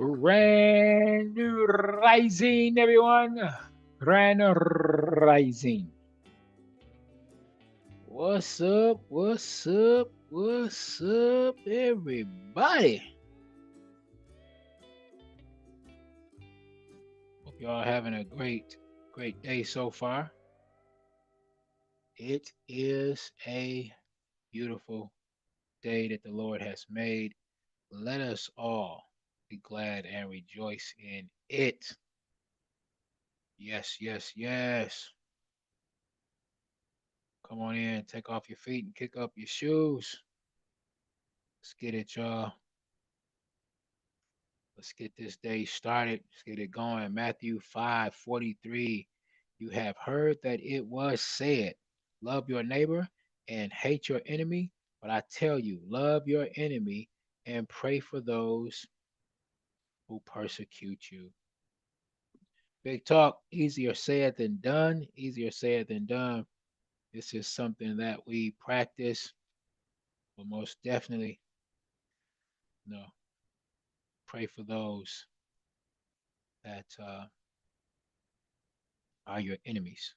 Grand Rising, everyone. Grand Rising. What's up? What's up? What's up, everybody? Hope y'all having a great day so far. It is a beautiful day that the Lord has made. Let us all be glad and rejoice in it. Yes, yes, yes. Come on in, take off your feet and kick up your shoes. Let's get it, y'all. Let's get this day started. Let's get it going. Matthew 5:43. You have heard that it was said, love your neighbor and hate your enemy. But I tell you, love your enemy and pray for those who persecute you. Big talk, easier said than done. Easier said than done. This is something that we practice, but most definitely, no, pray for those that are your enemies.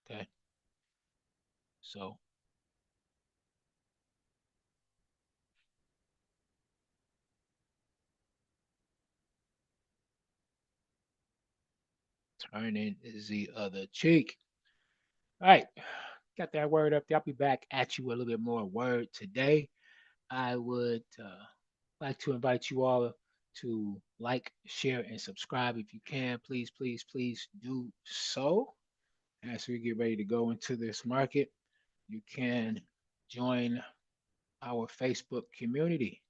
Okay. So turning the other cheek. All right. Got that word up there. I'll be back at you with a little bit more word today. I would like to invite you all to like, share, and subscribe if you can. Please, please, please do so. As we get ready to go into this market, you can join our Facebook community.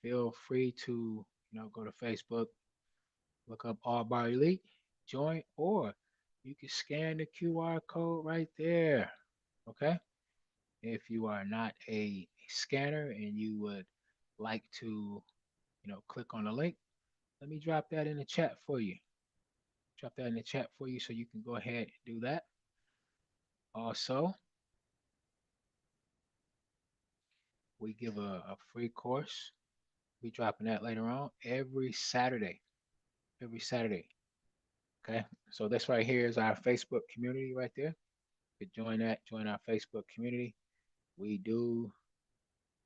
Feel free to go to Facebook, look up Allbar Elite, join, or you can scan the QR code right there. Okay. If you are not a scanner and you would like to, click on the link, let me drop that in the chat for you. Drop that in the chat for you so you can go ahead and do that. Also, we give a free course. We dropping that later on every Saturday. Every Saturday. Okay. So this right here is our Facebook community right there. You could join that, join our Facebook community. We do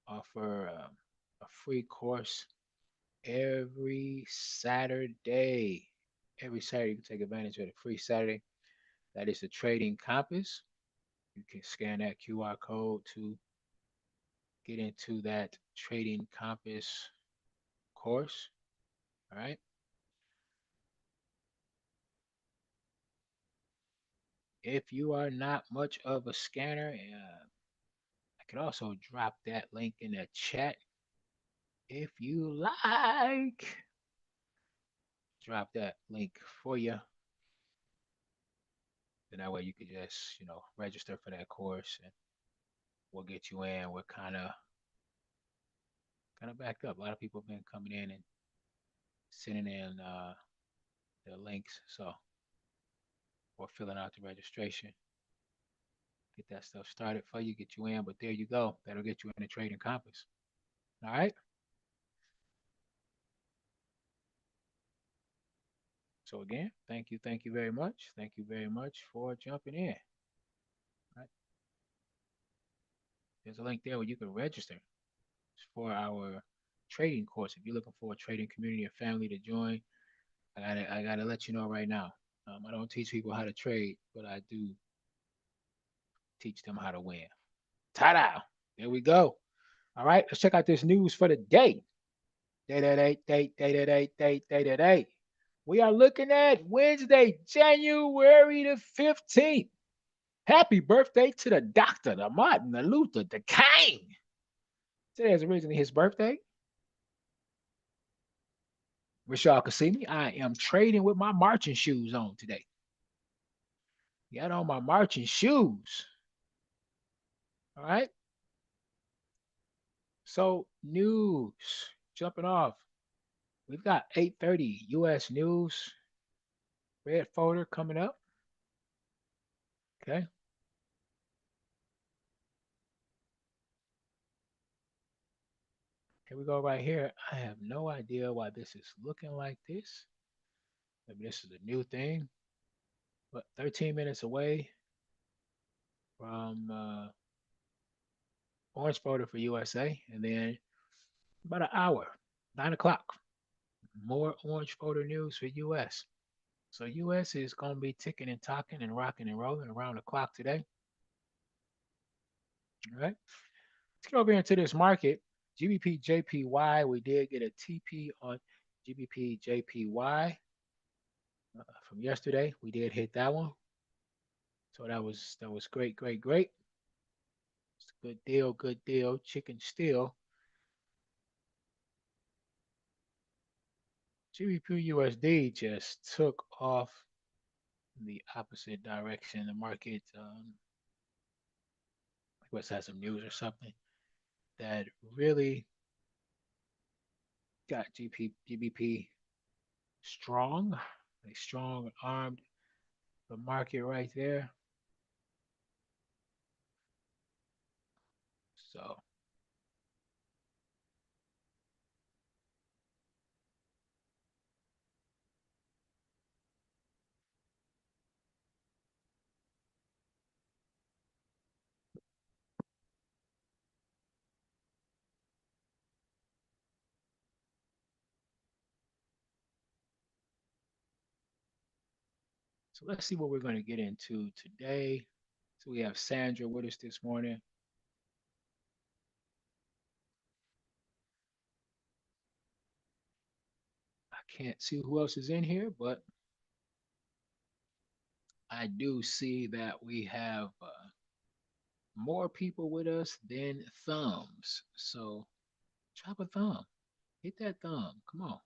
offer a free course every Saturday. Every Saturday, you can take advantage of the free Saturday. That is the Trading Compass. You can scan that QR code to get into that Trading Compass course. All right. If you are not much of a scanner, I could also drop that link in the chat if you like. Drop that link for you. Then that way you could just, register for that course and we'll get you in. We're kind of backed up. A lot of people have been coming in and sending in their links, so or filling out the registration. Get that stuff started for you, get you in. But there you go. That'll get you in the Trading Compass. All right. So again, thank you very much. Thank you very much for jumping in. All right. There's a link there where you can register for our trading course. If you're looking for a trading community or family to join, I gotta let you know right now. I don't teach people how to trade, but I do teach them how to win. Ta-da! There we go. All right, let's check out this news for the day. Day. We are looking at Wednesday, January the 15th. Happy birthday to the doctor, the Martin, the Luther, the King. Today is originally his birthday. Wish y'all could see me. I am trading with my marching shoes on today. Got on my marching shoes. All right. So news jumping off. We've got 8:30 U.S. news. Red folder coming up. Okay. Here we go right here. I have no idea why this is looking like this. Maybe this is a new thing, but 13 minutes away from orange voter for USA, and then about an hour, 9 o'clock, more orange voter news for US. So US is going to be ticking and talking and rocking and rolling around the clock today. All right. Let's get over into this market. GBP JPY, we did get a TP on GBP JPY from yesterday. We did hit that one. So that was great, great, great. It's a good deal, good deal. Chicken steel. GBP USD just took off in the opposite direction. The market must have some news or something that really got GBP strong, a strong armed the market right there. So so let's see what we're going to get into today. So we have Sandra with us this morning. I can't see who else is in here, but I do see that we have more people with us than thumbs. So drop a thumb. Hit that thumb. Come on.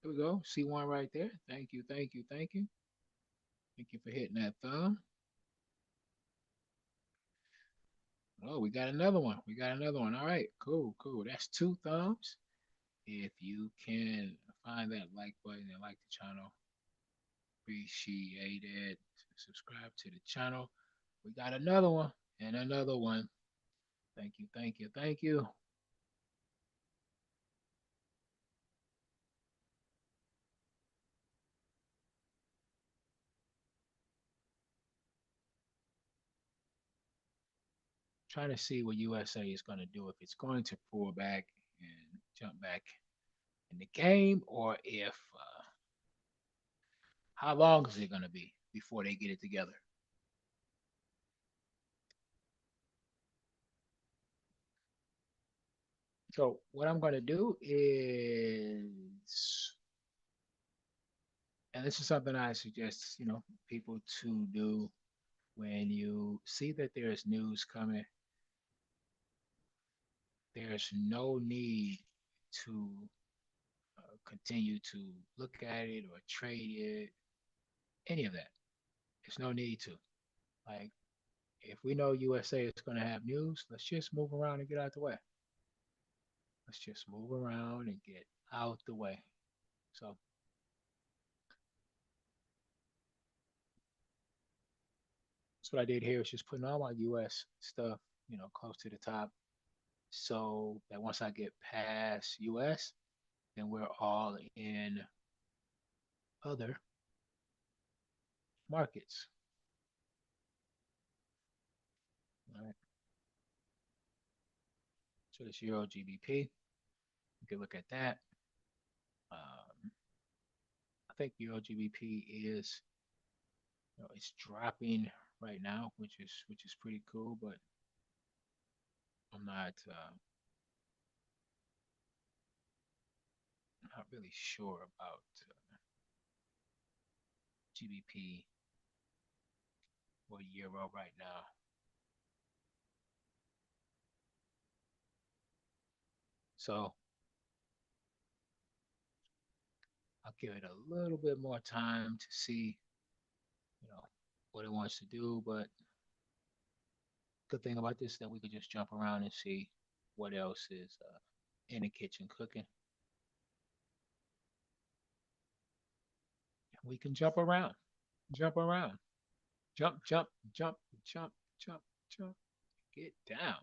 There we go. See one right there. Thank you, thank you, thank you. Thank you for hitting that thumb. Oh, we got another one. We got another one. All right, cool, cool. That's two thumbs. If you can find that like button and like the channel, appreciate it. Subscribe to the channel. We got another one and another one. Thank you, thank you, thank you. Trying to see what USA is going to do, if it's going to pull back and jump back in the game, or if how long is it going to be before they get it together. So what I'm going to do is, and this is something I suggest, people to do when you see that there's news coming. There's no need to continue to look at it or trade it, any of that. There's no need to. Like, if we know USA is going to have news, let's just move around and get out the way. Let's just move around and get out the way. So that's what I did here, is just putting all my US stuff, close to the top. So that once I get past US, then we're all in other markets. All right. So this Euro GBP, you can look at that. I think Euro GBP is, it's dropping right now, which is pretty cool. But I'm not really sure about GBP or Euro right now. So I'll give it a little bit more time to see, you know, what it wants to do. But good thing about this is that we could just jump around and see what else is in the kitchen cooking. We can jump around, jump, jump, jump, jump, jump, jump, get down.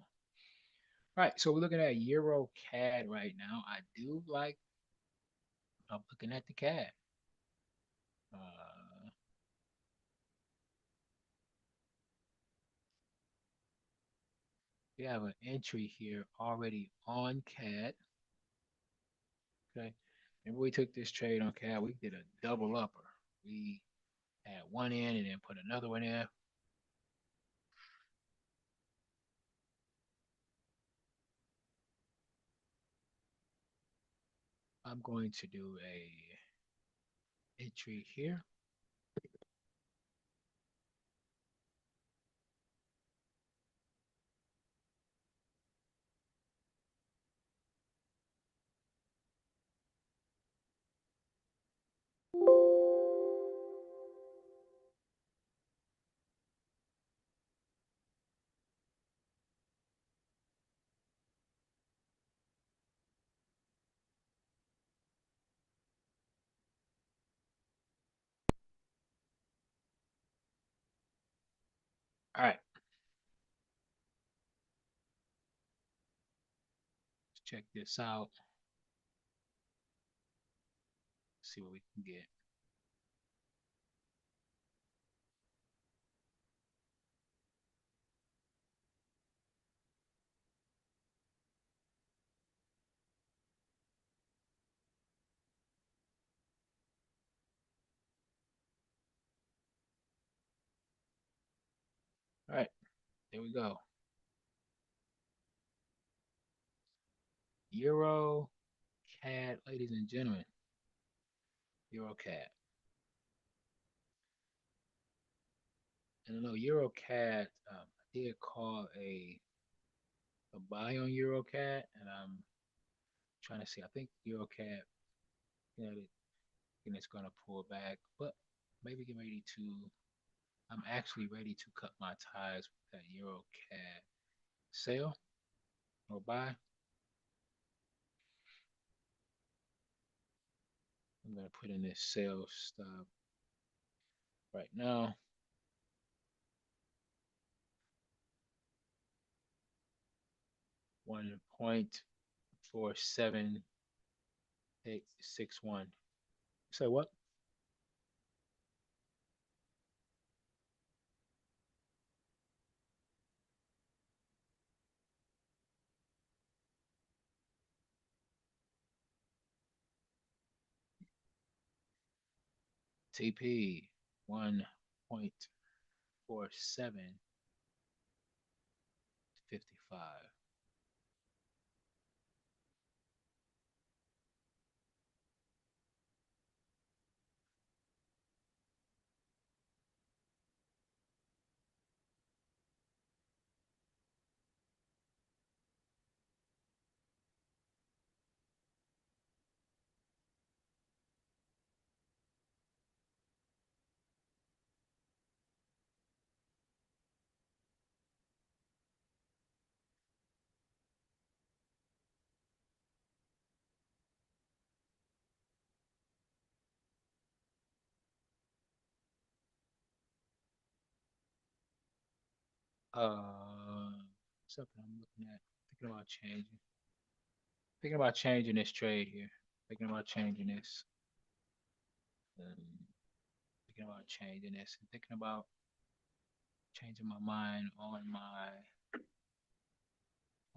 Right, so we're looking at Euro CAD right now. I do like. I'm looking at the CAD. Uh, we have an entry here already on CAD. Okay, and we took this trade on CAD. We did a double upper. We had one in and then put another one in. I'm going to do a entry here. All right, let's check this out. See what we can get. All right, there we go. Euro CAD, ladies and gentlemen. Euro CAD. And I know Euro CAD, I did call a buy on Euro CAD, and I'm trying to see. I think Euro CAD, you know, and it's gonna pull back, but maybe get ready to. I'm actually ready to cut my ties with that Euro CAD sell or buy. I'm gonna put in this sell stop right now. 1.47861. Say what? TP 1.4755. Something I'm looking at. Thinking about changing. Thinking about changing this trade here. Thinking about changing this. Um, Thinking about changing this and thinking about changing my mind on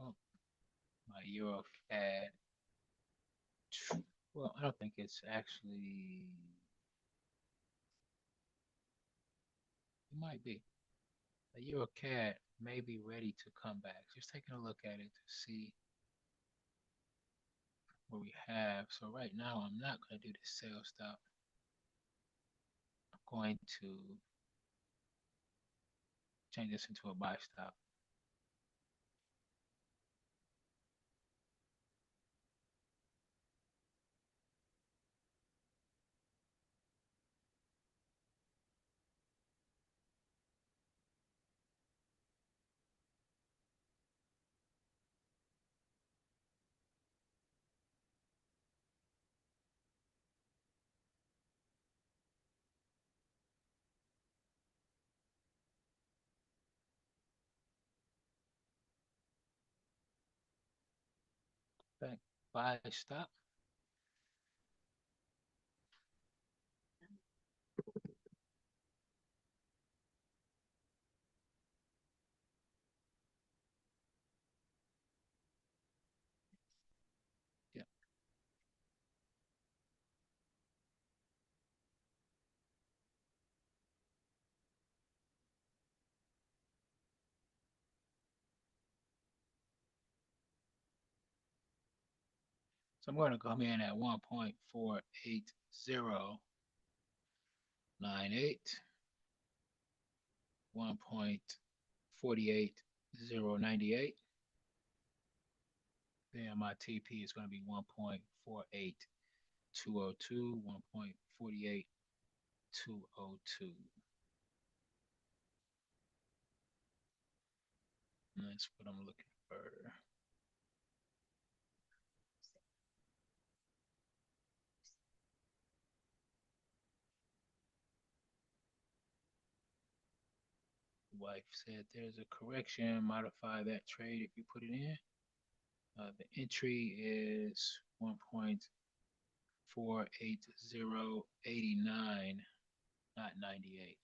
oh, my Euro CAD. Well, I don't think it's actually. It might be. The Euro CAD may be ready to come back. Just taking a look at it to see what we have. So right now, I'm not going to do the sell stop. I'm going to change this into a buy stop. fact, buy stop. Yeah. So I'm going to come in at 1.48098, 1.48098. Then my TP is going to be 1.48202, 1.48202. And that's what I'm looking for. Wife said there's a correction. Modify that trade if you put it in. The entry is 1.48089, not 98.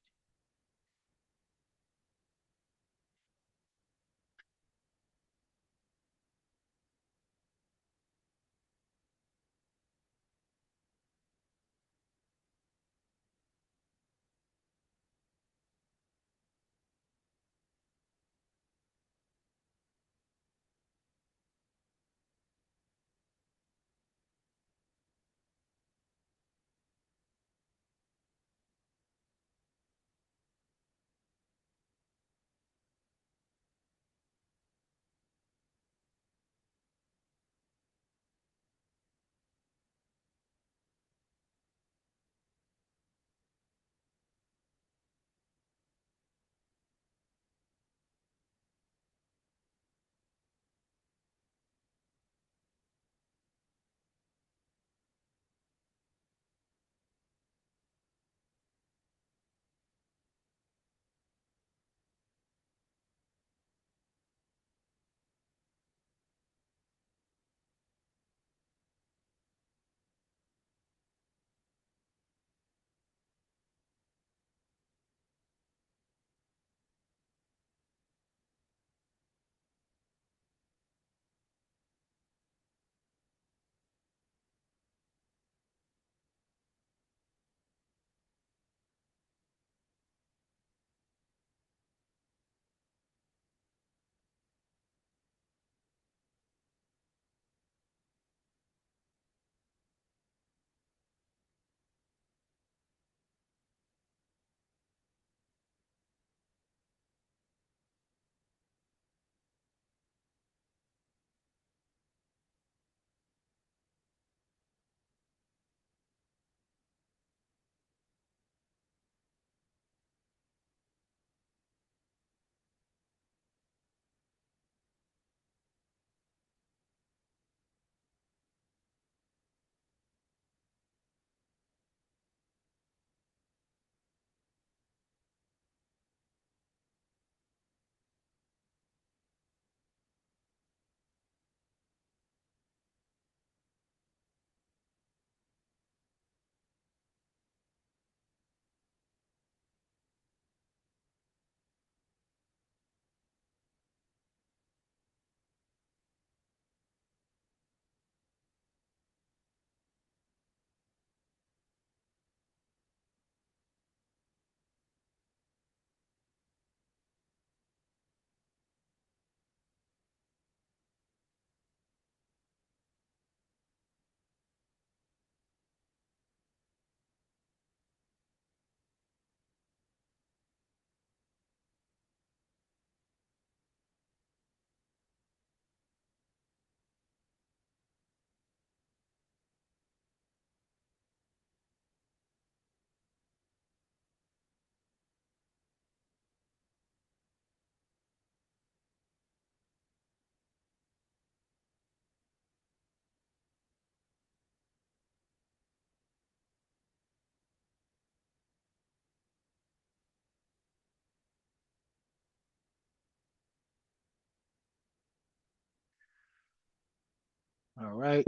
All right.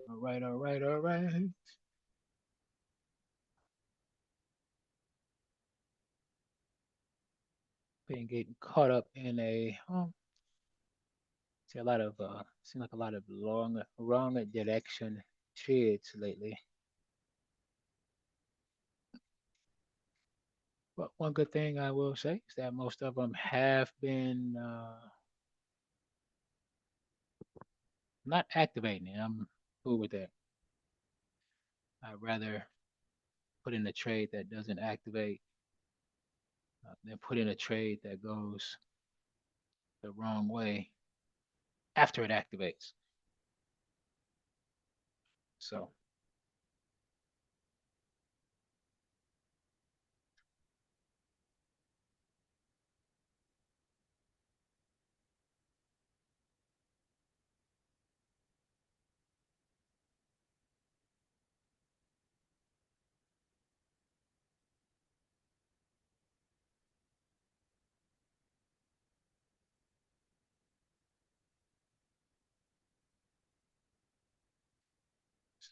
All right. All right. All right. Been getting caught up in a see a lot of seem like a lot of wrong direction trades lately. But one good thing I will say is that most of them have been not activating, and I'm cool with that. I'd rather put in a trade that doesn't activate than put in a trade that goes the wrong way after it activates. So,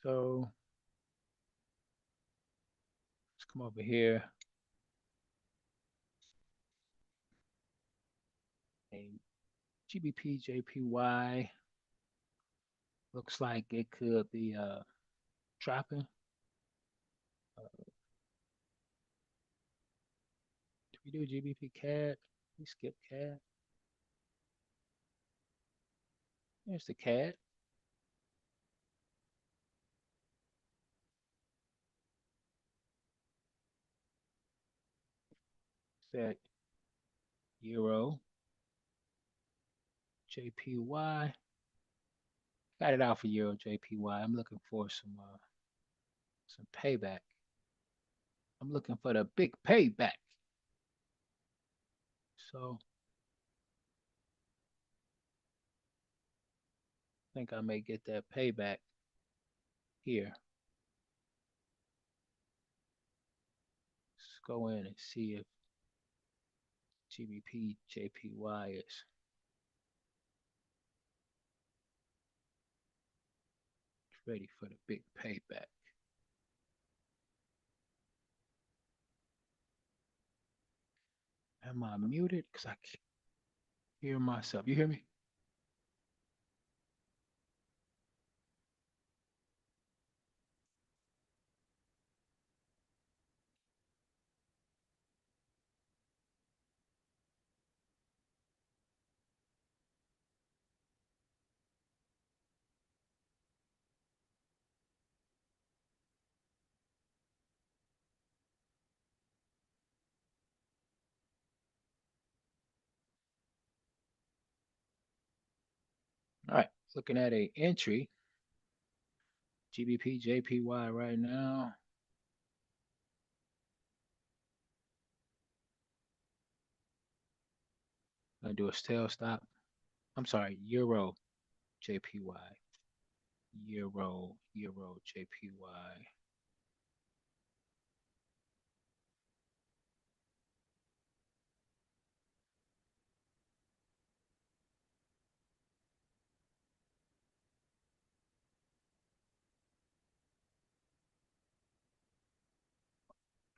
so, let's come over here. A GBP JPY looks like it could be dropping. Did we do GBP CAD? We skip CAD. There's the CAD. That Euro JPY. Got it out for Euro JPY. I'm looking for some payback. I'm looking for the big payback. So I think I may get that payback here. Let's go in and see if GBP JPY is ready for the big payback. Am I muted? Because I can't hear myself. You hear me? All right. Looking at a entry, GBP JPY right now. Gonna do a tail stop. I'm sorry, Euro JPY. Euro JPY.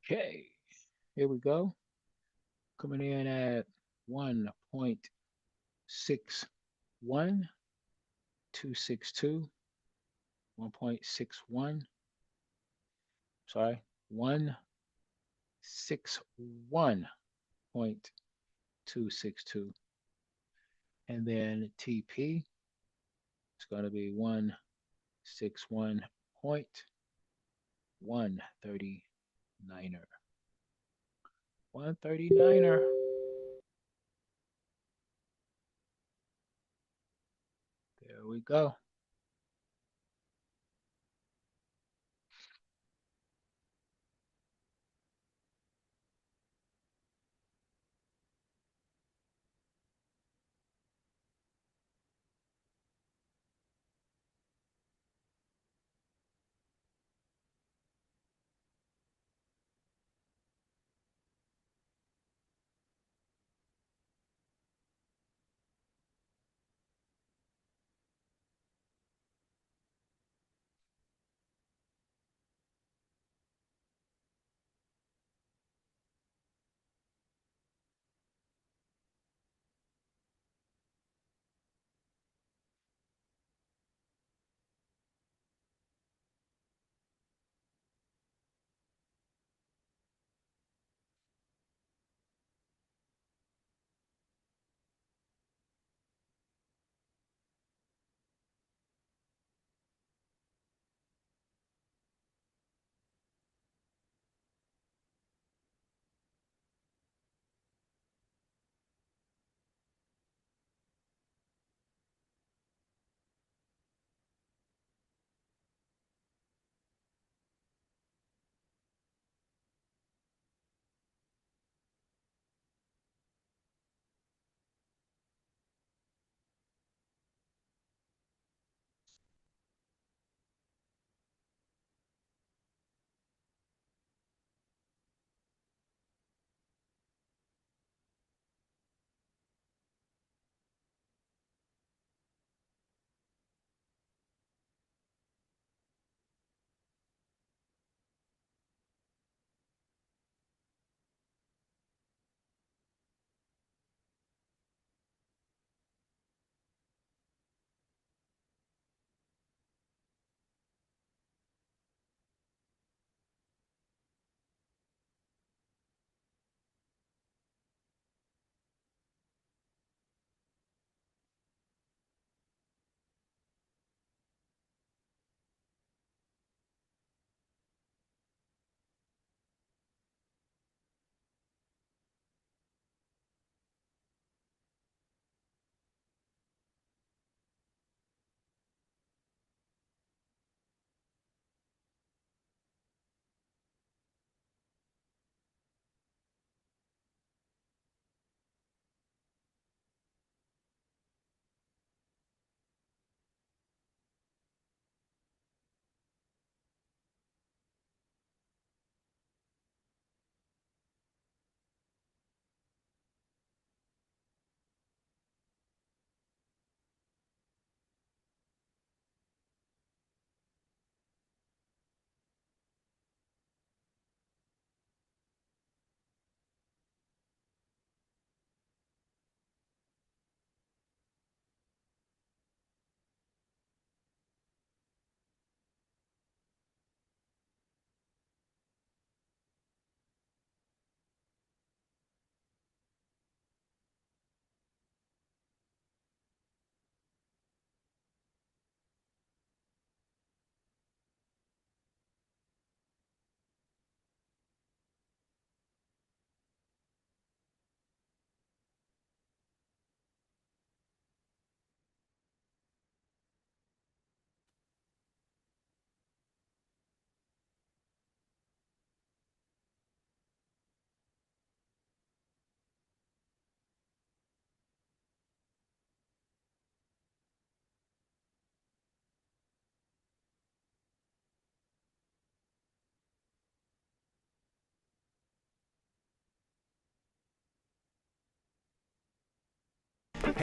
Okay, here we go. Coming in at 1.61, 262, 1.61, sorry, 161.262. And then TP is going to be 161.139er. 139er. There we go.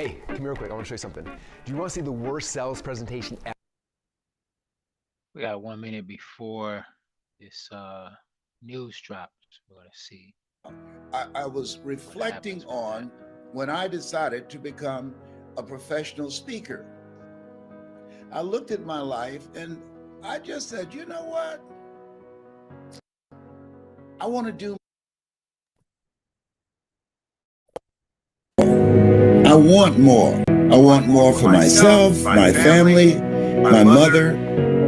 Hey, come here real quick. I want to show you something. Do you want to see the worst sales presentation ever? We got 1 minute before this news drops. We're gonna see I was what reflecting happens with that. on when I decided to become a professional speaker. I looked at my life and I just said, you know what? I want to do. I want more. I want more for myself, my family, my mother,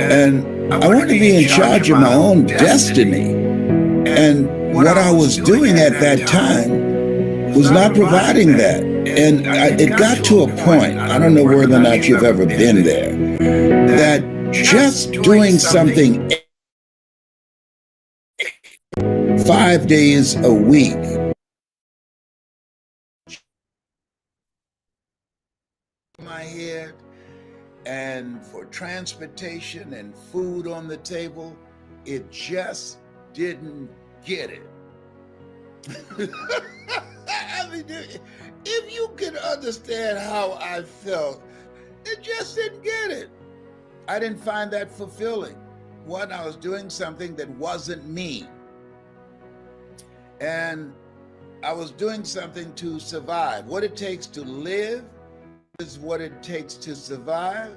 and I want to be in charge of my own destiny. And what I was doing at that time was not providing that. And it got to a point, I don't know whether or not you've ever been there, that just doing something 5 days a week my head, and for transportation and food on the table, it just didn't get it. I mean, if you can understand how I felt, it just didn't get it. I didn't find that fulfilling. One, I was doing something that wasn't me. And I was doing something to survive. What it takes to live is what it takes to survive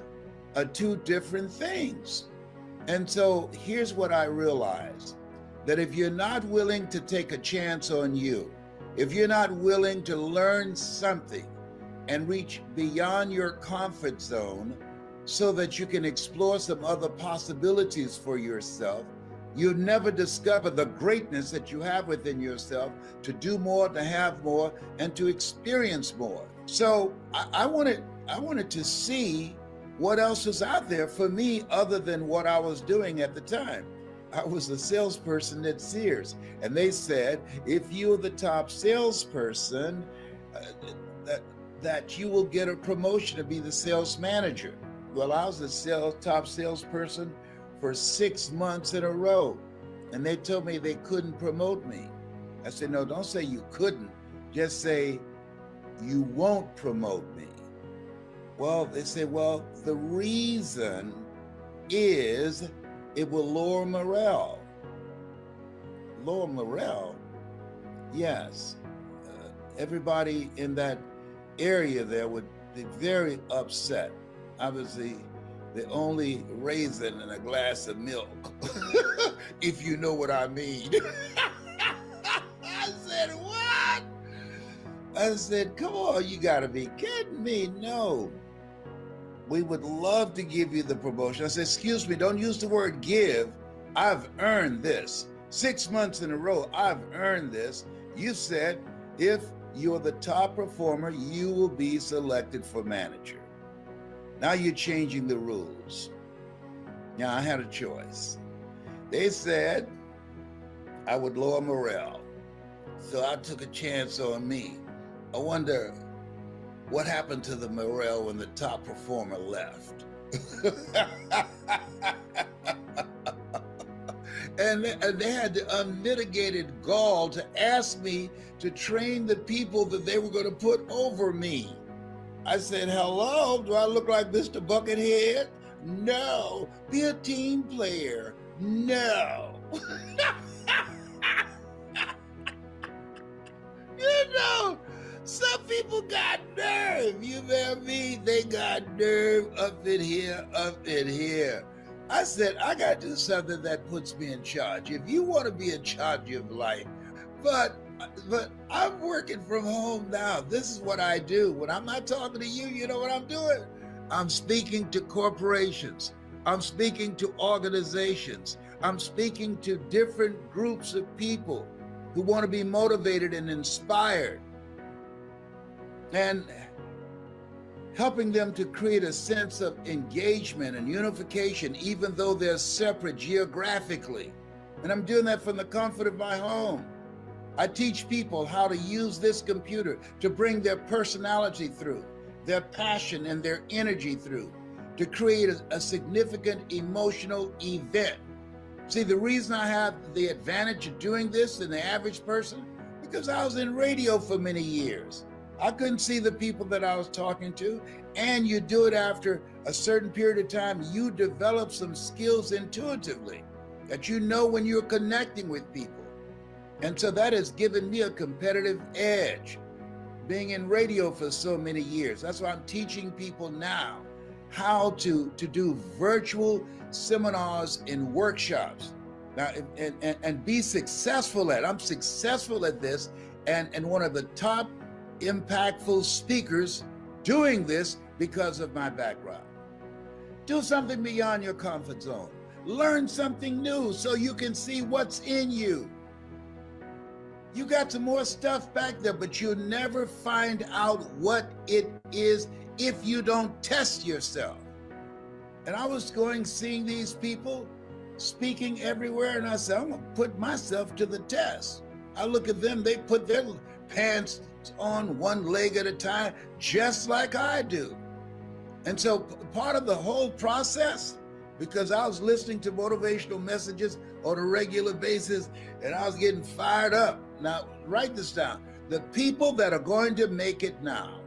are two different things. And so here's what I realized, that if you're not willing to take a chance on you, if you're not willing to learn something and reach beyond your comfort zone so that you can explore some other possibilities for yourself, you'll never discover the greatness that you have within yourself to do more, to have more, and to experience more. So I wanted to see what else was out there for me other than what I was doing at the time. I was a salesperson at Sears, and they said, if you're the top salesperson, that you will get a promotion to be the sales manager. Well, I was the top salesperson for 6 months in a row, and they told me they couldn't promote me. I said, no, don't say you couldn't, just say you won't promote me. Well, they said, well, the reason is it will lower morale. Lower morale? Yes. Everybody in that area there would be very upset. I was the only raisin in a glass of milk, if you know what I mean. I said, what? I said, come on, you gotta be kidding me. No, we would love to give you the promotion. I said, excuse me, don't use the word give. I've earned this. 6 months in a row, I've earned this. You said, if you're the top performer, you will be selected for manager. Now you're changing the rules. Now I had a choice. They said I would lower morale. So I took a chance on me. I wonder what happened to the morale when the top performer left. And they had the unmitigated gall to ask me to train the people that they were going to put over me. I said, hello, do I look like Mr. Buckethead? No. Be a team player? No. You know, some people got nerve, you know what I mean? They got nerve up in here, up in here. I said, I got to do something that puts me in charge. If you want to be in charge of life, but I'm working from home now. This is what I do. When I'm not talking to you, you know what I'm doing? I'm speaking to corporations. I'm speaking to organizations. I'm speaking to different groups of people who want to be motivated and inspired, and helping them to create a sense of engagement and unification, even though they're separate geographically. And I'm doing that from the comfort of my home. I teach people how to use this computer to bring their personality through, their passion and their energy through, to create a significant emotional event. See, the reason I have the advantage of doing this than the average person, because I was in radio for many years. I couldn't see the people that I was talking to. And you do it after a certain period of time, you develop some skills intuitively that you know when you're connecting with people. And so that has given me a competitive edge, being in radio for so many years. That's why I'm teaching people now how to do virtual seminars and workshops now, and be successful at it. I'm successful at this, and one of the top impactful speakers doing this because of my background. Do something beyond your comfort zone. Learn something new so you can see what's in you. You got some more stuff back there, but you'll never find out what it is if you don't test yourself. And I was seeing these people speaking everywhere, and I said, I'm gonna put myself to the test. I look at them, they put their pants on one leg at a time, just like I do. And so part of the whole process, because I was listening to motivational messages on a regular basis, and I was getting fired up. Now, write this down. The people that are going to make it now,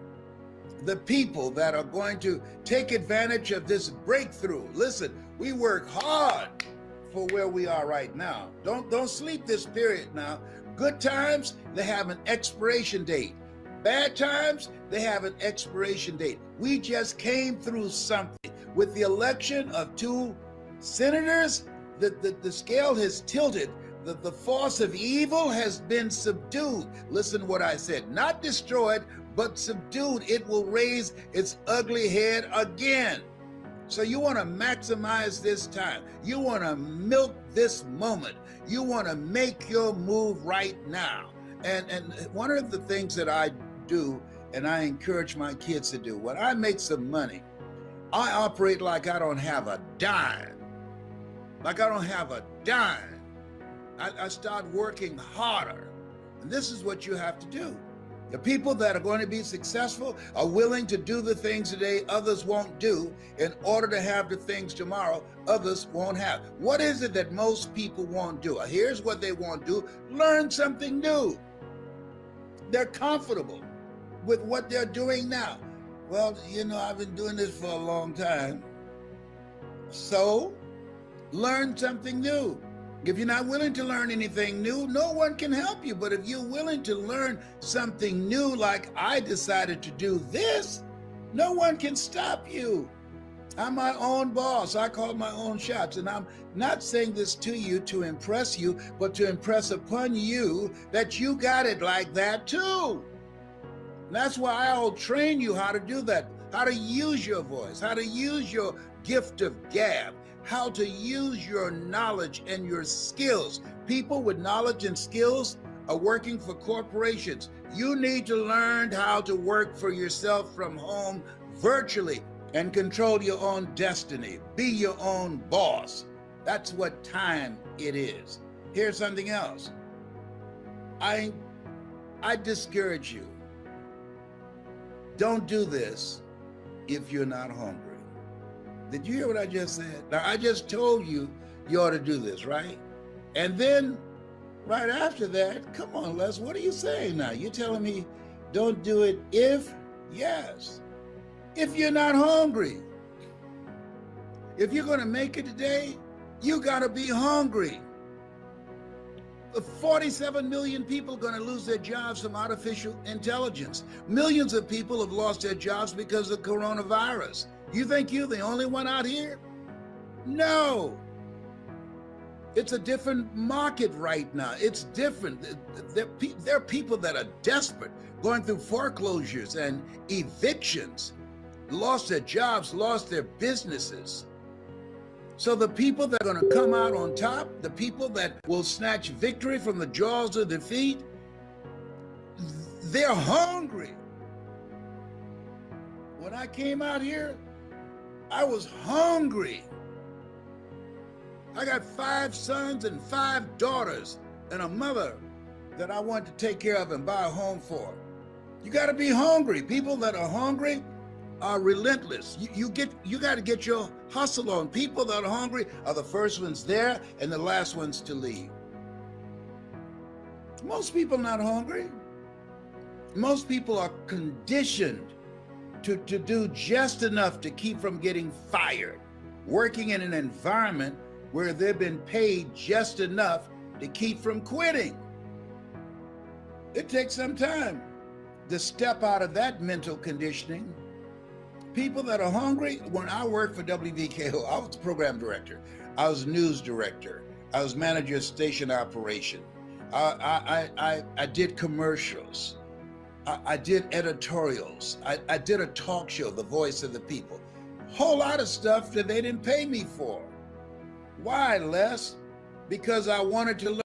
the people that are going to take advantage of this breakthrough. Listen, we work hard for where we are right now. Don't sleep this period now. Good times, they have an expiration date. Bad times, they have an expiration date. We just came through something. With the election of 2 senators, the scale has tilted. The force of evil has been subdued. Listen what I said, not destroyed, but subdued. It will raise its ugly head again. So you want to maximize this time. You want to milk this moment. You want to make your move right now. And one of the things that I do, and I encourage my kids to do, when I make some money, I operate like I don't have a dime. Like I don't have a dime. I start working harder. And this is what you have to do. The people that are going to be successful are willing to do the things today others won't do in order to have the things tomorrow others won't have. What is it that most people won't do? Here's what they won't do. Learn something new. They're comfortable with what they're doing now. Well, you know, I've been doing this for a long time. So, learn something new. If you're not willing to learn anything new, no one can help you. But if you're willing to learn something new, like I decided to do this, no one can stop you. I'm my own boss. I call my own shots. And I'm not saying this to you to impress you, but to impress upon you that you got it like that too. And that's why I'll train you how to do that, how to use your voice, how to use your gift of gab, how to use your knowledge and your skills. People with knowledge and skills are working for corporations. You need to learn how to work for yourself from home virtually and control your own destiny. Be your own boss. That's what time it is. Here's something else. I discourage you. Don't do this if you're not hungry. Did you hear what I just said? Now, I just told you you ought to do this, right? And then right after that, come on, Les, what are you saying now? You're telling me don't do it if, yes, if you're not hungry. If you're going to make it today, you got to be hungry. 47 million people are going to lose their jobs from artificial intelligence. Millions of people have lost their jobs because of coronavirus. You think you're the only one out here? No. It's a different market right now. It's different. There are people that are desperate, going through foreclosures and evictions, lost their jobs, lost their businesses. So the people that are going to come out on top, the people that will snatch victory from the jaws of defeat, they're hungry. When I came out here, I was hungry. I got 5 sons and 5 daughters and a mother that I wanted to take care of and buy a home for. You got to be hungry. People that are hungry are relentless. You got to get your hustle on. People that are hungry are the first ones there and the last ones to leave. Most people not hungry. Most people are conditioned to do just enough to keep from getting fired, working in an environment where they've been paid just enough to keep from quitting. It takes some time to step out of that mental conditioning. People that are hungry, when I worked for WVKO, I was the program director, I was news director, I was manager of station operation, I did commercials, I did editorials, I did a talk show, The Voice of the People. Whole lot of stuff that they didn't pay me for. Why, Les? Because I wanted to learn.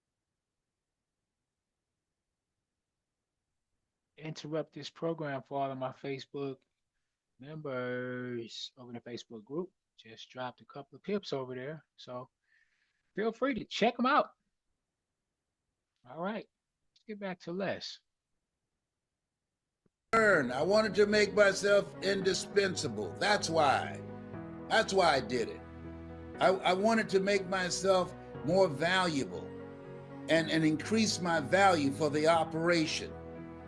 Interrupt this program for all of my Facebook members over in the Facebook group. Just dropped a couple of tips over there. So feel free to check them out. All right, let's get back to Les. I wanted to make myself indispensable. That's why. That's why I did it. I wanted to make myself more valuable and increase my value for the operation.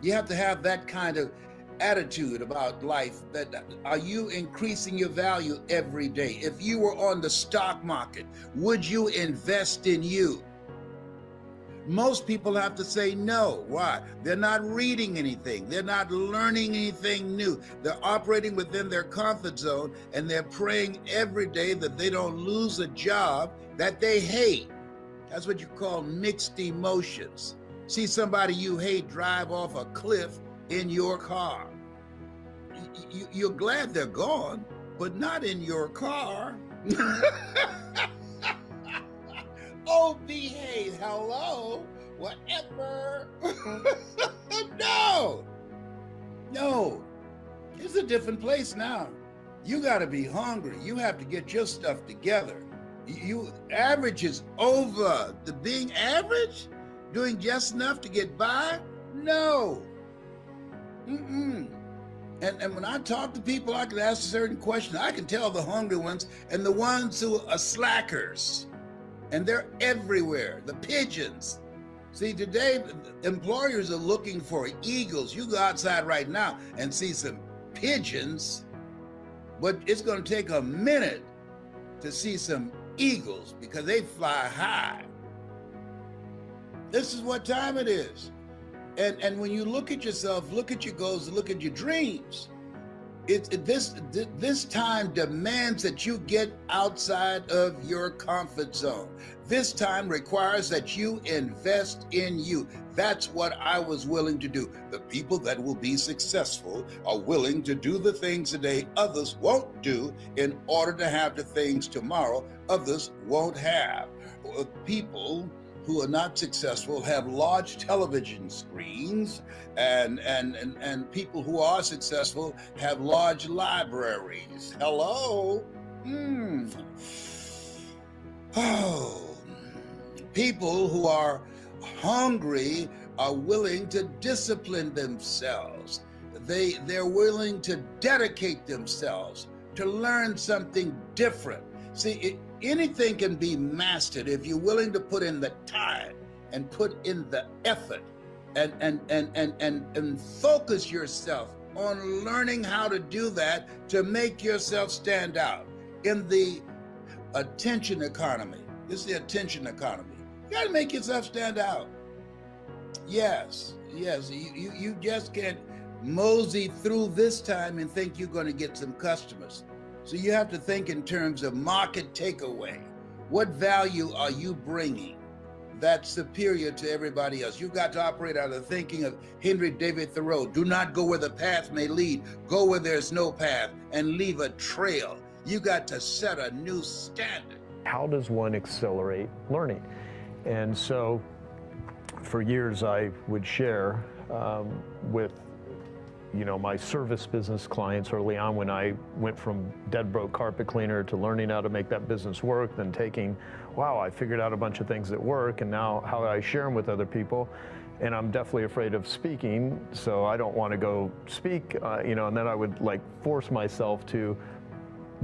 You have to have that kind of attitude about life. That are you increasing your value every day? If you were on the stock market, would you invest in you? Most people have to say no. Why? They're not reading anything. They're not learning anything new. They're operating within their comfort zone, and they're praying every day that they don't lose a job that they hate. That's what you call mixed emotions. See somebody you hate drive off a cliff in your car. You're glad they're gone, but not in your car. Oh, behave, hello, whatever. No, it's a different place now. You gotta be hungry. You have to get your stuff together. Average is over. The being average, doing just enough to get by, no. And when I talk to people, I can ask a certain question. I can tell the hungry ones and the ones who are slackers. And they're everywhere, the pigeons. See, today, employers are looking for eagles. You go outside right now and see some pigeons, but it's gonna take a minute to see some eagles because they fly high. This is what time it is. And when you look at yourself, look at your goals, look at your dreams, this time demands that you get outside of your comfort zone. This time requires that you invest in you. That's what I was willing to do. The people that will be successful are willing to do the things today others won't do in order to have the things tomorrow others won't have. People who are not successful have large television screens, and people who are successful have large libraries. Hello? Oh, people who are hungry are willing to discipline themselves. They're willing to dedicate themselves to learn something different. See, anything can be mastered if you're willing to put in the time and put in the effort and focus yourself on learning how to do that to make yourself stand out. In the attention economy, this is the attention economy. You gotta make yourself stand out. Yes, you just can't mosey through this time and think you're gonna get some customers. So you have to think in terms of market takeaway. What value are you bringing that's superior to everybody else? You've got to operate out of the thinking of Henry David Thoreau. Do not go where the path may lead. Go where there's no path and leave a trail. You got to set a new standard. How does one accelerate learning? And so for years I would share with my service business clients early on, when I went from dead broke carpet cleaner to learning how to make that business work, then taking, wow, I figured out a bunch of things that work, and now how do I share them with other people? And I'm definitely afraid of speaking, so I don't want to go speak, and then I would force myself to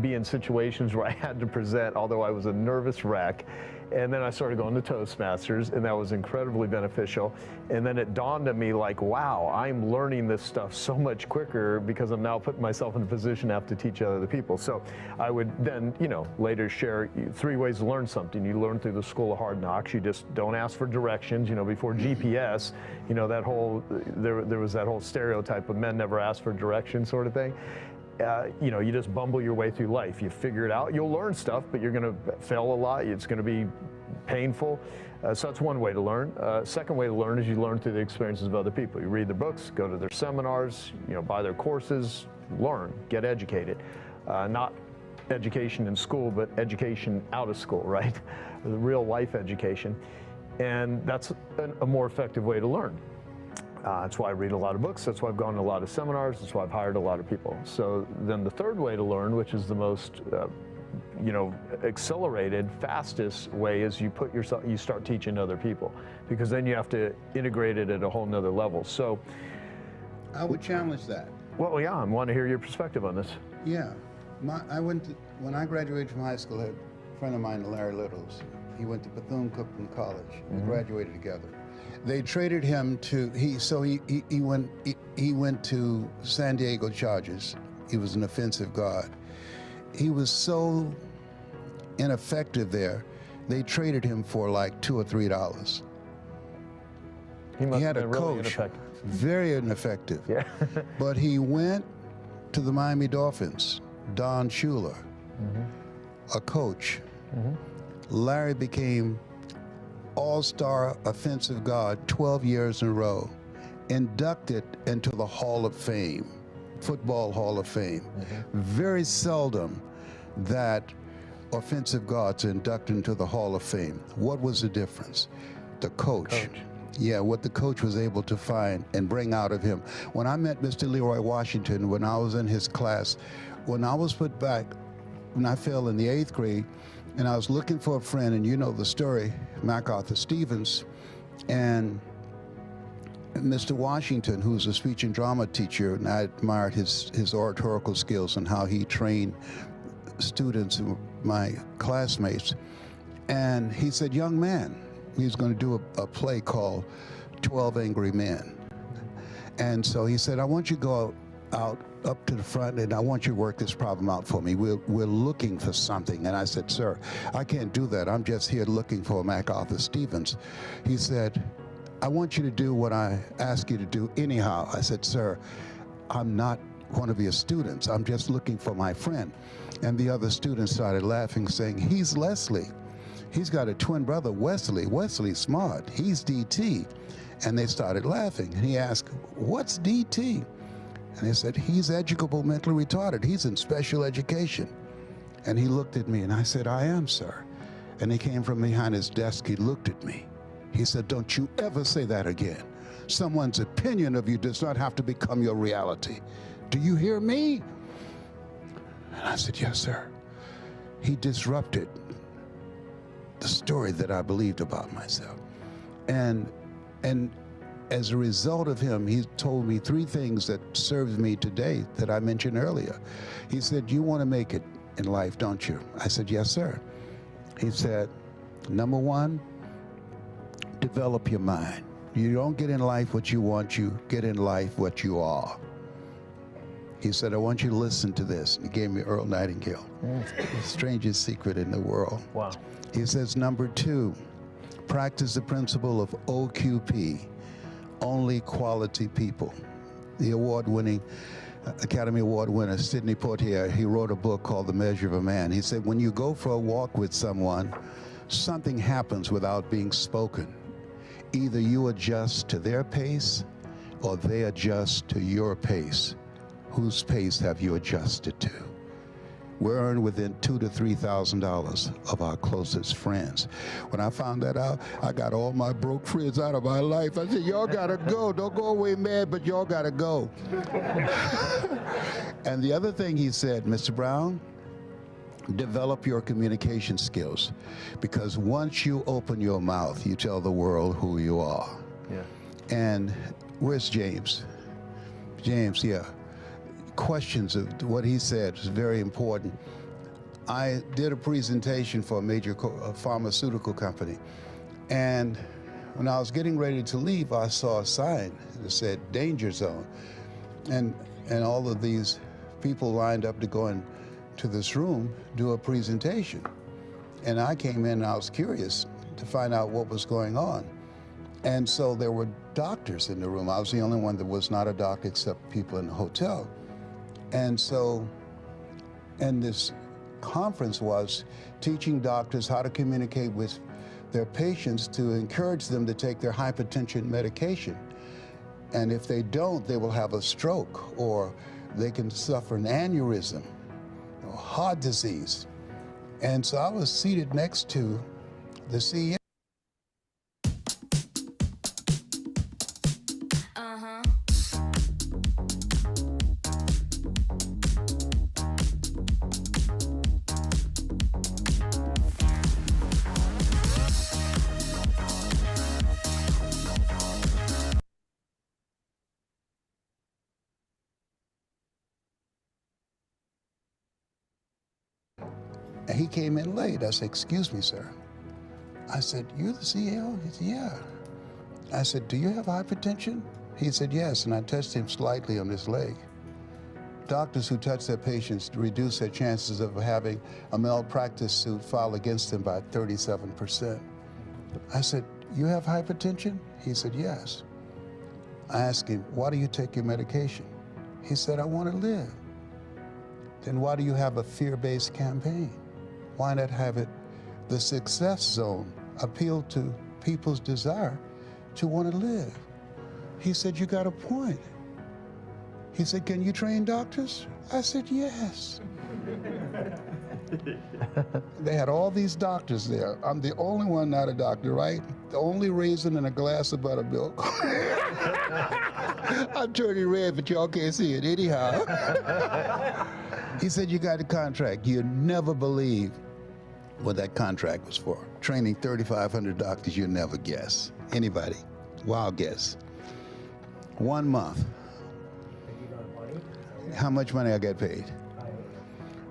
be in situations where I had to present, although I was a nervous wreck. And then I started going to Toastmasters, and that was incredibly beneficial. And then it dawned on me like, wow, I'm learning this stuff so much quicker because I'm now putting myself in a position to have to teach other people. So I would then, later share 3 ways to learn something. You learn through the School of Hard Knocks. You just don't ask for directions. Before GPS, that whole, there was that whole stereotype of men never ask for directions sort of thing. You just bumble your way through life. You figure it out. You'll learn stuff, but you're going to fail a lot. It's going to be painful. So that's one way to learn. Second way to learn is you learn through the experiences of other people. You read their books, go to their seminars, buy their courses, learn, get educated. Not education in school, but education out of school, right? The real life education. And that's a more effective way to learn. That's why I read a lot of books. That's why I've gone to a lot of seminars. That's why I've hired a lot of people. So then the third way to learn, which is the most, accelerated, fastest way, is you start teaching other people, because then you have to integrate it at a whole nother level. So I would challenge that. Well, yeah, I want to hear your perspective on this. Yeah. When I graduated from high school, I had a friend of mine, Larry Littles. He went to Bethune-Cookman College. We graduated together. They traded him to he went to San Diego Chargers. He was an offensive guard. He was so ineffective there, they traded him for like $2 or $3. He had a really coach, ineffective. very ineffective. Yeah. But he went to the Miami Dolphins, Don Shula, a coach. Larry became all-star offensive guard 12 years in a row, inducted into the Hall of Fame, Football Hall of Fame. Very seldom that offensive guards are inducted into the Hall of Fame. What was the difference? The coach. Yeah, what the coach was able to find and bring out of him. When I met Mr. Leroy Washington, when I was in his class, when I was put back, when I fell in the 8th grade, and I was looking for a friend, and you know the story, MacArthur Stevens, and Mr. Washington, who's a speech and drama teacher, and I admired his oratorical skills and how he trained students, my classmates. And he said, young man, he's going to do a play called 12 Angry Men. And so he said, I want you to go out up to the front, and I want you to work this problem out for me. We're looking for something. And I said, sir, I can't do that. I'm just here looking for MacArthur Stevens. He said, I want you to do what I ask you to do anyhow. I said, sir, I'm not one of your students. I'm just looking for my friend. And the other students started laughing, saying, he's Leslie. He's got a twin brother, Wesley. Wesley's smart. He's DT. And they started laughing. And he asked, what's DT? And they said, he's educable mentally retarded. He's in special education. And he looked at me, and I said, I am, sir. And he came from behind his desk. He looked at me. He said, don't you ever say that again. Someone's opinion of you does not have to become your reality. Do you hear me? And I said, yes, sir. He disrupted the story that I believed about myself. And as a result of him, he told me 3 things that served me today that I mentioned earlier. He said, you want to make it in life, don't you? I said, yes, sir. He said, number 1, develop your mind. You don't get in life what you want, you get in life what you are. He said, I want you to listen to this. He gave me Earl Nightingale, the strangest secret in the world. Wow. He says, number 2, practice the principle of OQP, only quality people. The award-winning, Academy Award winner, Sidney Poitier, he wrote a book called The Measure of a Man. He said, when you go for a walk with someone, something happens without being spoken. Either you adjust to their pace or they adjust to your pace. Whose pace have you adjusted to? We're earned within $2,000 to $3,000 of our closest friends. When I found that out, I got all my broke friends out of my life. I said, y'all gotta go. Don't go away mad, but y'all gotta go. And the other thing he said, Mr. Brown, develop your communication skills. Because once you open your mouth, you tell the world who you are. Yeah. And where's James? James, yeah. Questions of what he said is very important. I did a presentation for a major pharmaceutical company. And when I was getting ready to leave, I saw a sign that said danger zone. And all of these people lined up to go into this room, do a presentation. And I came in and I was curious to find out what was going on. And so there were doctors in the room. I was the only one that was not a doctor except people in the hotel. And so, and this conference was teaching doctors how to communicate with their patients to encourage them to take their hypertension medication. And if they don't, they will have a stroke, or they can suffer an aneurysm, or heart disease. And so I was seated next to the CEO. And he came in late. I said, "Excuse me, sir." I said, "You're the CEO?" He said, "Yeah." I said, "Do you have hypertension?" He said, "Yes," and I touched him slightly on his leg. Doctors who touch their patients reduce their chances of having a malpractice suit filed against them by 37%. I said, "You have hypertension?" He said, "Yes." I asked him, "Why do you take your medication?" He said, "I want to live." Then why do you have a fear-based campaign? Why not have it the success zone, appeal to people's desire to want to live? He said, "You got a point." He said, "Can you train doctors?" I said, "Yes." They had all these doctors there. I'm the only one not a doctor, right? The only raisin in a glass of buttermilk. I'm turning red, but y'all can't see it anyhow. He said, "You got a contract. You'd never believe what that contract was for. Training 3,500 doctors, you'll never guess. Anybody? Wild guess. 1 month. How much money I got paid?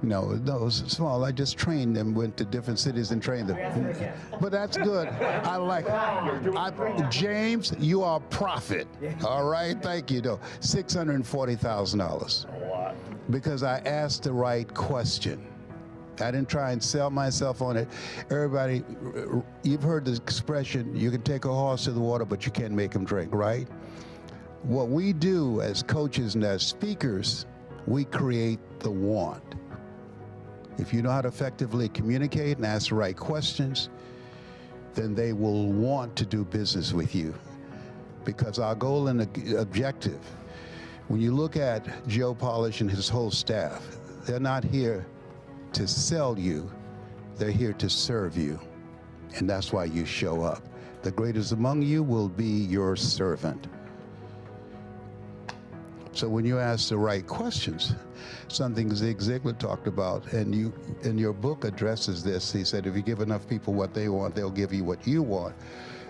No, it was small. I just trained them, went to different cities and trained them. But that's good. I like it. James, you are a prophet. All right, thank you, though. $640,000. Because I asked the right question. I didn't try and sell myself on it. Everybody, you've heard the expression, you can take a horse to the water, but you can't make him drink, right? What we do as coaches and as speakers, we create the want. If you know how to effectively communicate and ask the right questions, then they will want to do business with you. Because our goal and objective, when you look at Joe Polish and his whole staff, they're not here to sell you, they're here to serve you. And that's why you show up. The greatest among you will be your servant. So when you ask the right questions, something Zig Ziglar talked about, and you in your book addresses this. He said, if you give enough people what they want, they'll give you what you want.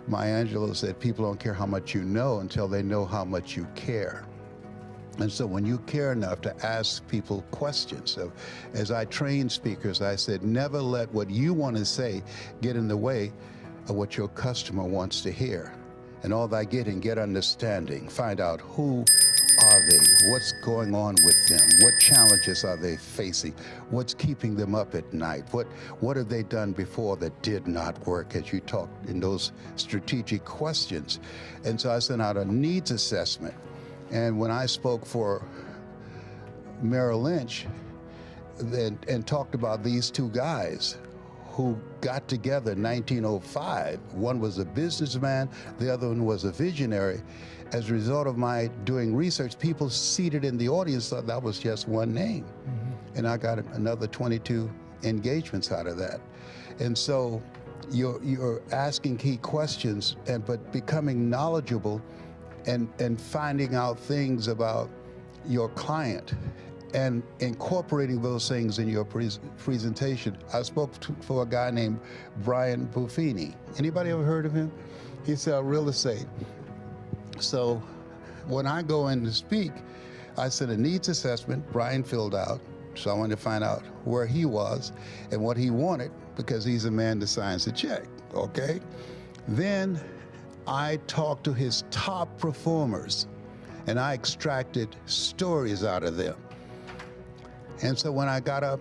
Maya Angelou said, people don't care how much you know until they know how much you care. And so when you care enough to ask people questions, so as I train speakers, I said, never let what you want to say get in the way of what your customer wants to hear. And all that get understanding, find out who are they, what's going on with them, what challenges are they facing, what's keeping them up at night, what have they done before that did not work, as you talked in those strategic questions. And so I sent out a needs assessment. And when I spoke for Merrill Lynch and talked about these two guys who got together in 1905, one was a businessman, the other one was a visionary. As a result of my doing research, people seated in the audience thought that was just one name. Mm-hmm. And I got another 22 engagements out of that. And so you're asking key questions, but becoming knowledgeable and finding out things about your client and incorporating those things in your presentation. I spoke for a guy named Brian Buffini. Anybody ever heard of him? He sells real estate. So when I go in to speak, I sent a needs assessment, Brian filled out, So I wanted to find out where he was and what he wanted, because he's a man that signs the check, okay? Then I talked to his top performers and I extracted stories out of them. And so when I got up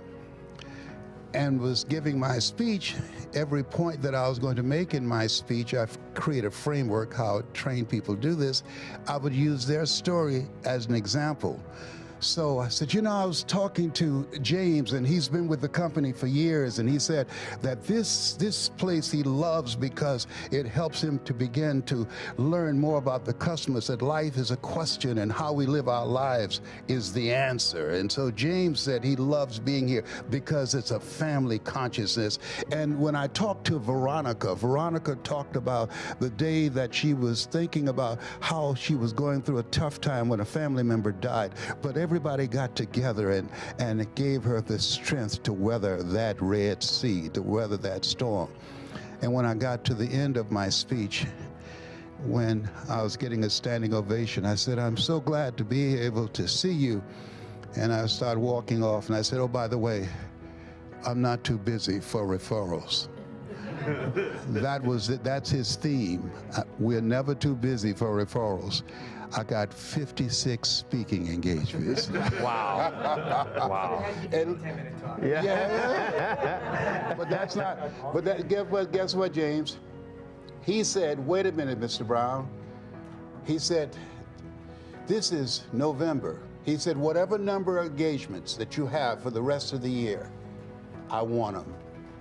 and was giving my speech, every point that I was going to make in my speech, I've created a framework how I train people do this. I would use their story as an example. So I said, you know, I was talking to James, and he's been with the company for years, and he said that this place he loves because it helps him to begin to learn more about the customers, that life is a question and how we live our lives is the answer. And so James said he loves being here because it's a family consciousness. And when I talked to Veronica talked about the day that she was thinking about how she was going through a tough time when a family member died, but everybody got together and it gave her the strength to weather that Red Sea, to weather that storm. And when I got to the end of my speech, when I was getting a standing ovation, I said, I'm so glad to be able to see you. And I started walking off, and I said, oh, by the way, I'm not too busy for referrals. That's his theme. We're never too busy for referrals. I got 56 speaking engagements. Wow. Wow. And, yeah. But that's not, but that, guess what, James? He said, wait a minute, Mr. Brown. He said, this is November. He said, whatever number of engagements that you have for the rest of the year, I want them.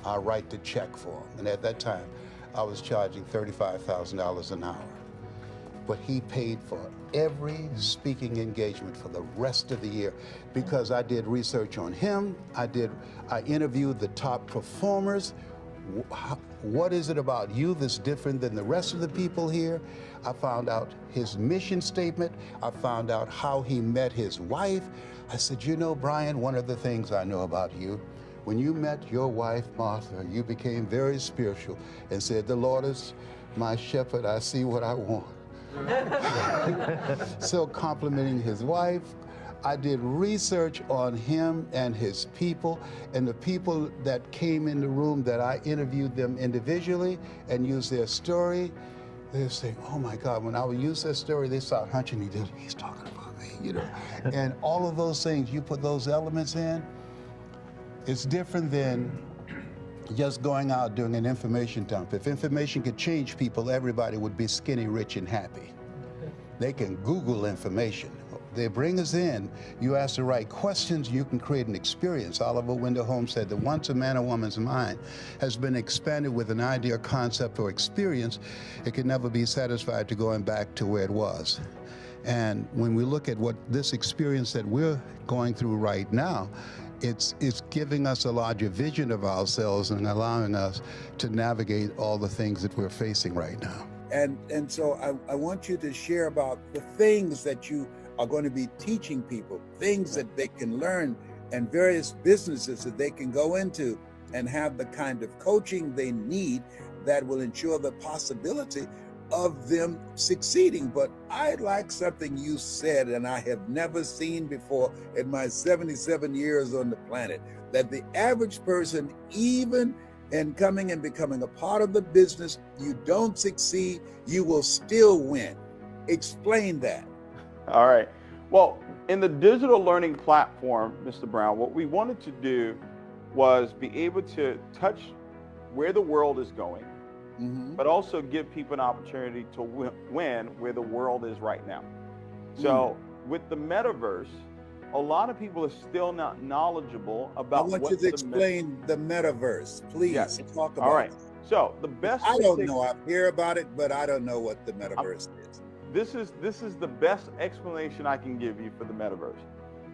I'll write the check for them. And at that time, I was charging $35,000 an hour. But he paid for every speaking engagement for the rest of the year because I did research on him. I interviewed the top performers. What is it about you that's different than the rest of the people here? I found out his mission statement. I found out how he met his wife. I said, you know, Brian, one of the things I know about you, when you met your wife, Martha, you became very spiritual and said, the Lord is my shepherd, I see what I want. So complimenting his wife, I did research on him and his people, and the people that came in the room that I interviewed them individually and used their story, they were saying, oh my God, when I would use their story, they start hunching me, he's talking about me, you know. And all of those things, you put those elements in, it's different than just going out doing an information dump. If information could change people, everybody would be skinny, rich, and happy. They can Google information. They bring us in, you ask the right questions, you can create an experience. Oliver Wendell Holmes said that once a man or woman's mind has been expanded with an idea, concept, or experience, it can never be satisfied to going back to where it was. And when we look at what this experience that we're going through right now, it's giving us a larger vision of ourselves and allowing us to navigate all the things that we're facing right now. And so I want you to share about the things that you are going to be teaching people, things that they can learn, and various businesses that they can go into and have the kind of coaching they need that will ensure the possibility of them succeeding. But I like something you said, and I have never seen before in my 77 years on the planet, that the average person, even in coming and becoming a part of the business, you don't succeed, you will still win. Explain that. All right. Well, in the digital learning platform, Mr. Brown, what we wanted to do was be able to touch where the world is going, but also give people an opportunity to win where the world is right now. So with the metaverse, a lot of people are still not knowledgeable about. I want you to explain the metaverse, please. Yes. Talk about All right. it. So the best. I don't know. I hear about it, but I don't know what the metaverse is. This is the best explanation I can give you for the metaverse.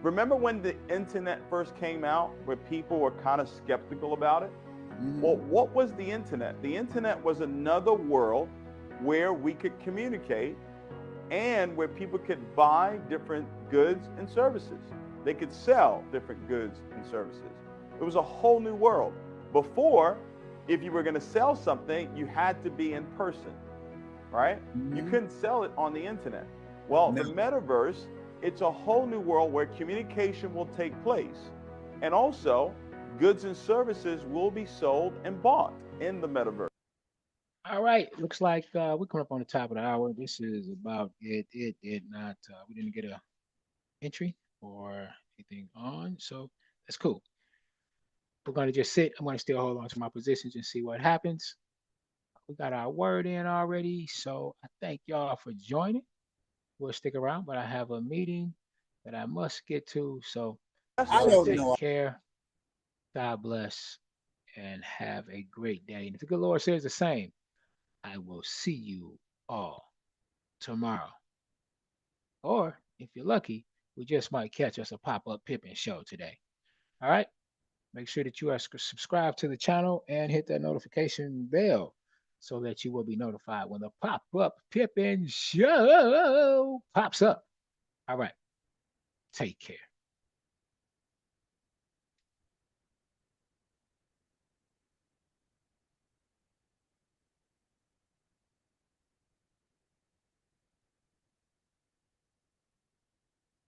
Remember when the internet first came out, where people were kind of skeptical about it? Well, what was the internet? The internet was another world where we could communicate and where people could buy different goods and services. They could sell different goods and services. It was a whole new world. Before, if you were going to sell something, you had to be in person, right? You couldn't sell it on the internet. Well, the metaverse, it's a whole new world where communication will take place. And also, goods and services will be sold and bought in the metaverse. All right, looks like we're coming up on the top of the hour. This is about it. It did not. We didn't get a entry or anything on, so that's cool. We're gonna just sit. I'm gonna still hold on to my positions and see what happens. We got our word in already, so I thank y'all for joining. We'll stick around, but I have a meeting that I must get to. So I y'all don't take know. care. God bless and have a great day. And if the good Lord says the same, I will see you all tomorrow. Or if you're lucky, we just might catch us a pop-up Pippin show today. All right. Make sure that you are subscribed to the channel and hit that notification bell so that you will be notified when the pop-up Pippin show pops up. All right. Take care.